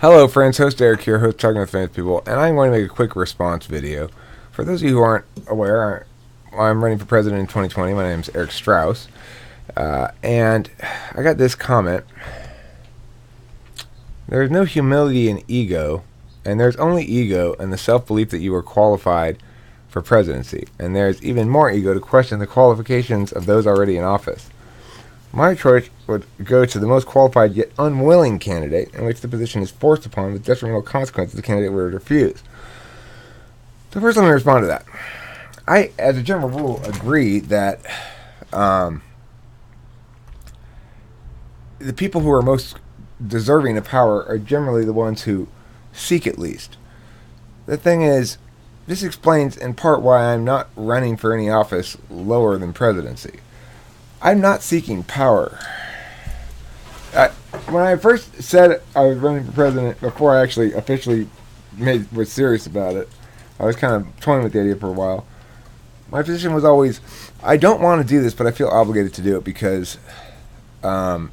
Hello friends, host Eric here, host Talking with Famous People, and I'm going to make a quick response video. For those of you who aren't aware, I'm running for president in 2020. My name is Eric Strauss, and I got this comment. There's no humility in ego, and there's only ego and the self-belief that you are qualified for presidency, and there's even more ego to question the qualifications of those already in office. My choice would go to the most qualified yet unwilling candidate in which the position is forced upon with detrimental consequences the candidate would refuse. So first let me respond to that. I, as a general rule, agree that the people who are most deserving of power are generally the ones who seek it least. The thing is, this explains in part why I'm not running for any office lower than presidency. I'm not seeking power. When I first said I was running for president, before I actually officially was serious about it, I was kind of toying with the idea for a while. My position was always, I don't want to do this, but I feel obligated to do it because I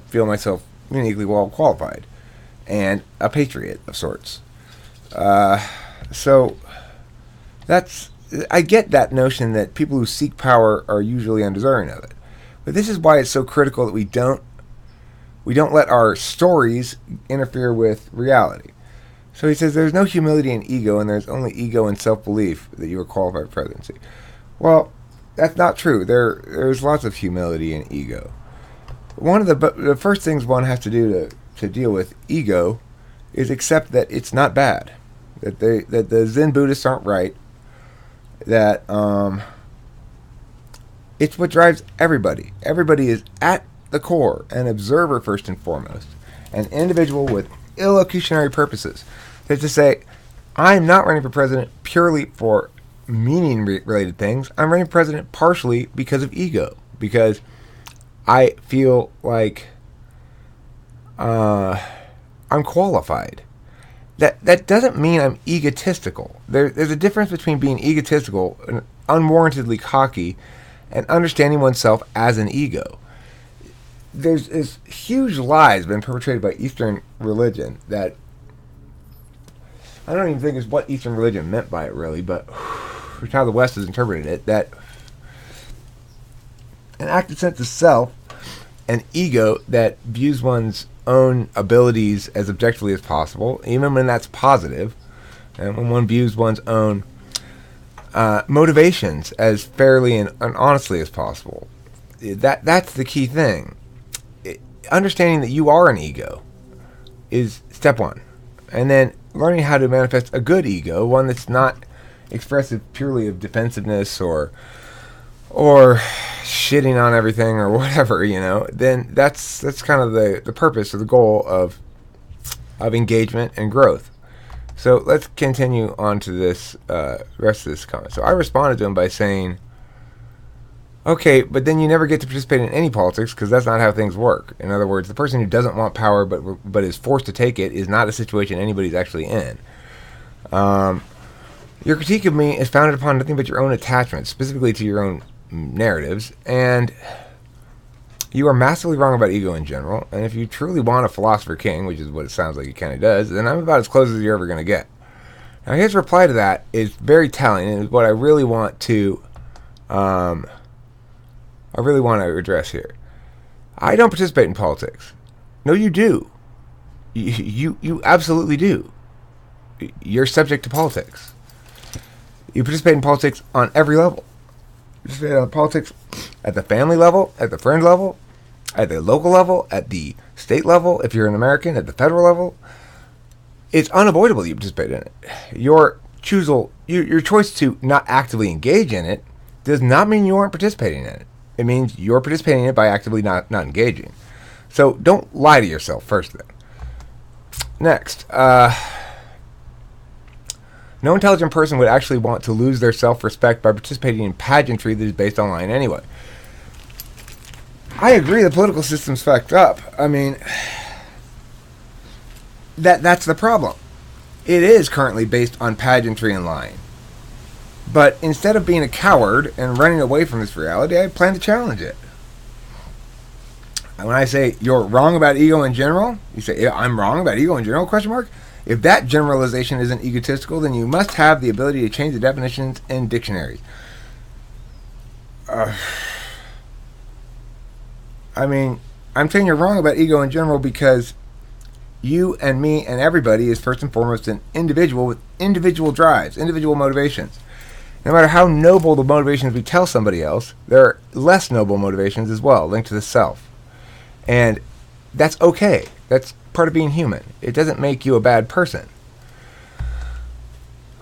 feel myself uniquely well qualified and a patriot of sorts. So that's... I get that notion that people who seek power are usually undeserving of it. But this is why it's so critical that we don't let our stories interfere with reality. So he says there's no humility in ego, and there's only ego and self-belief that you are qualified for presidency. Well, that's not true. There's lots of humility in ego. One of the first things one has to do to deal with ego is accept that it's not bad. That the Zen Buddhists aren't right. That it's what drives everybody. Everybody is at the core an observer first and foremost, an individual with illocutionary purposes. That's to say, I'm not running for president purely for meaning-related things. I'm running for president partially because of ego, because I feel like I'm qualified. That doesn't mean I'm egotistical. There's a difference between being egotistical and unwarrantedly cocky and understanding oneself as an ego. There's this huge lies been perpetrated by Eastern religion that I don't even think is what Eastern religion meant by it really, but how the West has interpreted it, that an active sense of self, an ego that views one's own abilities as objectively as possible, even when that's positive, and when one views one's own motivations as fairly and honestly as possible. That's the key thing. Understanding that you are an ego is step one. And then learning how to manifest a good ego, one that's not expressive purely of defensiveness or shitting on everything or whatever, then that's kind of the purpose or the goal of engagement and growth. So let's continue on to this rest of this comment. So I responded to him by saying, okay, but then you never get to participate in any politics because that's not how things work. In other words, the person who doesn't want power but is forced to take it is not a situation anybody's actually in. Your critique of me is founded upon nothing but your own attachment, specifically to your own narratives, and you are massively wrong about ego in general. And if you truly want a philosopher king, which is what it sounds like he kind of does, then I'm about as close as you're ever going to get. Now his reply to that is very telling, and is what I really want to address here. I don't participate in politics. No, you do. You absolutely do. You're subject to politics. You participate in politics on every level. Politics at the family level, at the friend level, at the local level, at the state level, if you're an American, at the federal level. It's unavoidable that you participate in it. Your choice to not actively engage in it does not mean you aren't participating in it. It means you're participating in it by actively not engaging. So don't lie to yourself first then. Next, no intelligent person would actually want to lose their self-respect by participating in pageantry that is based on lying anyway. I agree the political system's fucked up. I mean, that's the problem. It is currently based on pageantry and lying. But instead of being a coward and running away from this reality, I plan to challenge it. when I say you're wrong about ego in general, you say, yeah, I'm wrong about ego in general, question mark? If that generalization isn't egotistical, then you must have the ability to change the definitions in dictionaries. I mean, I'm saying you're wrong about ego in general because you and me and everybody is first and foremost an individual with individual drives, individual motivations. No matter how noble the motivations we tell somebody else, there are less noble motivations as well, linked to the self. And that's okay. That's part of being human. It doesn't make you a bad person.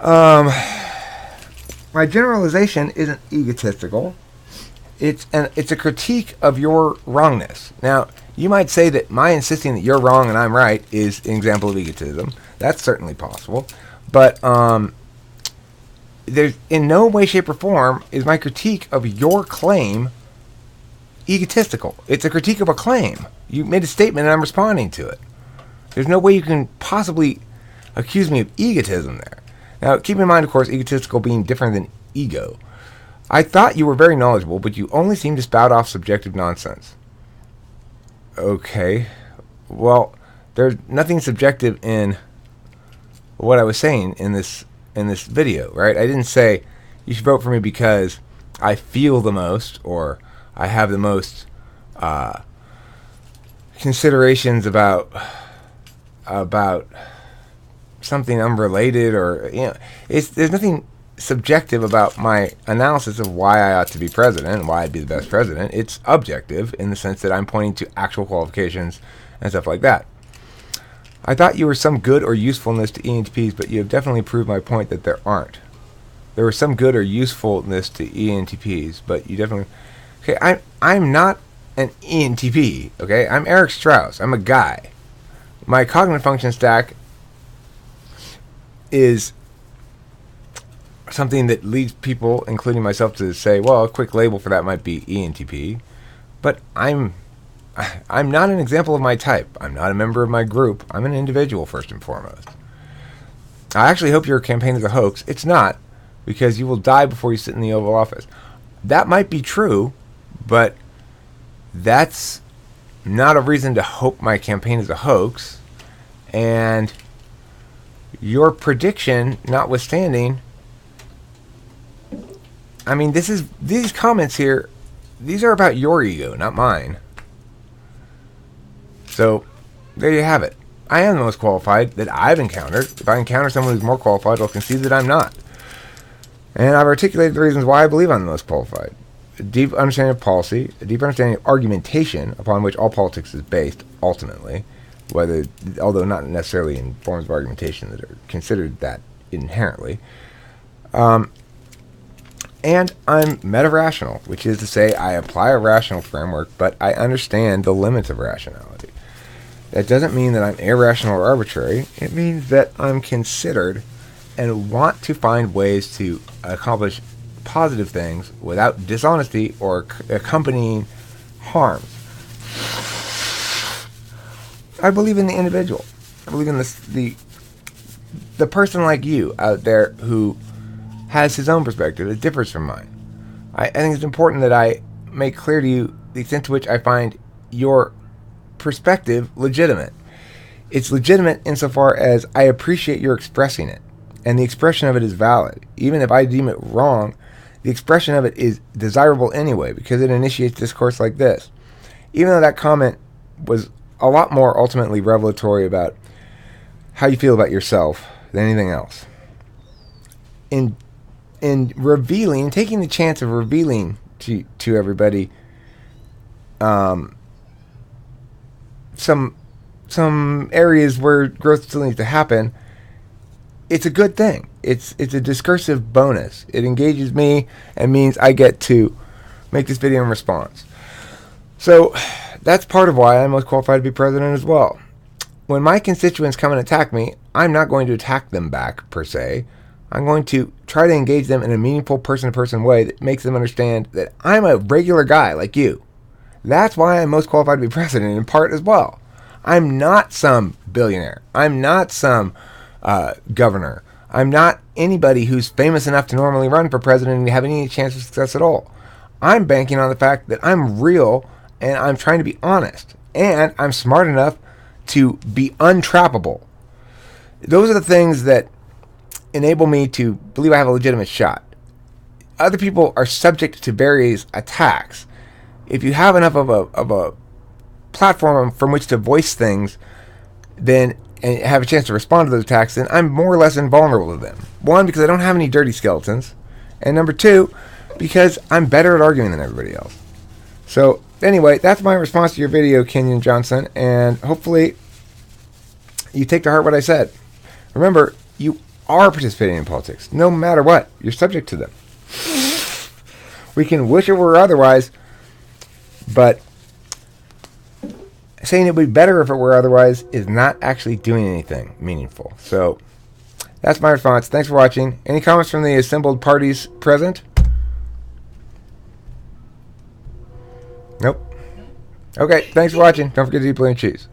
My generalization isn't egotistical. It's a critique of your wrongness. Now, you might say that my insisting that you're wrong and I'm right is an example of egotism. That's certainly possible. But there's in no way, shape, or form is my critique of your claim egotistical. It's a critique of a claim. You made a statement and I'm responding to it. There's no way you can possibly accuse me of egotism there. Now, keep in mind, of course, egotistical being different than ego. I thought you were very knowledgeable, but you only seem to spout off subjective nonsense. Okay. Well, there's nothing subjective in what I was saying in this video, right? I didn't say you should vote for me because I feel the most or I have the most considerations about something unrelated, or there's nothing subjective about my analysis of why I ought to be president and why I'd be the best president. It's objective in the sense that I'm pointing to actual qualifications and stuff like that. I thought you were some good or usefulness to ENTPs, but you have definitely proved my point that there aren't. There was some good or usefulness to ENTPs, but you definitely... Okay, I'm not an ENTP, okay? I'm Eric Strauss. I'm a guy. My cognitive function stack is something that leads people, including myself, to say, well, a quick label for that might be ENTP. But I'm not an example of my type. I'm not a member of my group. I'm an individual, first and foremost. I actually hope your campaign is a hoax. It's not, because you will die before you sit in the Oval Office. That might be true, but that's not a reason to hope my campaign is a hoax. And your prediction notwithstanding, I mean, these comments here, these are about your ego, not mine. So, there you have it. I am the most qualified that I've encountered. If I encounter someone who's more qualified, I'll concede that I'm not. And I've articulated the reasons why I believe I'm the most qualified. A deep understanding of policy, a deep understanding of argumentation, upon which all politics is based, ultimately, although not necessarily in forms of argumentation that are considered that inherently. And I'm meta-rational, which is to say I apply a rational framework, but I understand the limits of rationality. That doesn't mean that I'm irrational or arbitrary. It means that I'm considered and want to find ways to accomplish positive things without dishonesty or accompanying harms. I believe in the individual. I believe in the person like you out there who has his own perspective that differs from mine. I think it's important that I make clear to you the extent to which I find your perspective legitimate. It's legitimate insofar as I appreciate your expressing it, and the expression of it is valid. Even if I deem it wrong, the expression of it is desirable anyway, because it initiates discourse like this. Even though that comment was a lot more ultimately revelatory about how you feel about yourself than anything else. In revealing, taking the chance of revealing to everybody some areas where growth still needs to happen, it's a good thing. It's a discursive bonus. It engages me and means I get to make this video in response. So that's part of why I'm most qualified to be president as well. When my constituents come and attack me, I'm not going to attack them back, per se. I'm going to try to engage them in a meaningful person-to-person way that makes them understand that I'm a regular guy like you. That's why I'm most qualified to be president, in part as well. I'm not some billionaire. I'm not some governor. I'm not anybody who's famous enough to normally run for president and have any chance of success at all. I'm banking on the fact that I'm real and I'm trying to be honest, and I'm smart enough to be untrappable. Those are the things that enable me to believe I have a legitimate shot. Other people are subject to various attacks. If you have enough of a platform from which to voice things, then and have a chance to respond to those attacks, then I'm more or less invulnerable to them. One, because I don't have any dirty skeletons, and number two, because I'm better at arguing than everybody else. So anyway, that's my response to your video, Kenyon Johnson, and hopefully you take to heart what I said. Remember, you are participating in politics. No matter what, you're subject to them. We can wish it were otherwise, but saying it would be better if it were otherwise is not actually doing anything meaningful. So that's my response. Thanks for watching. Any comments from the assembled parties present? Nope. Okay, thanks for watching. Don't forget to eat plain cheese.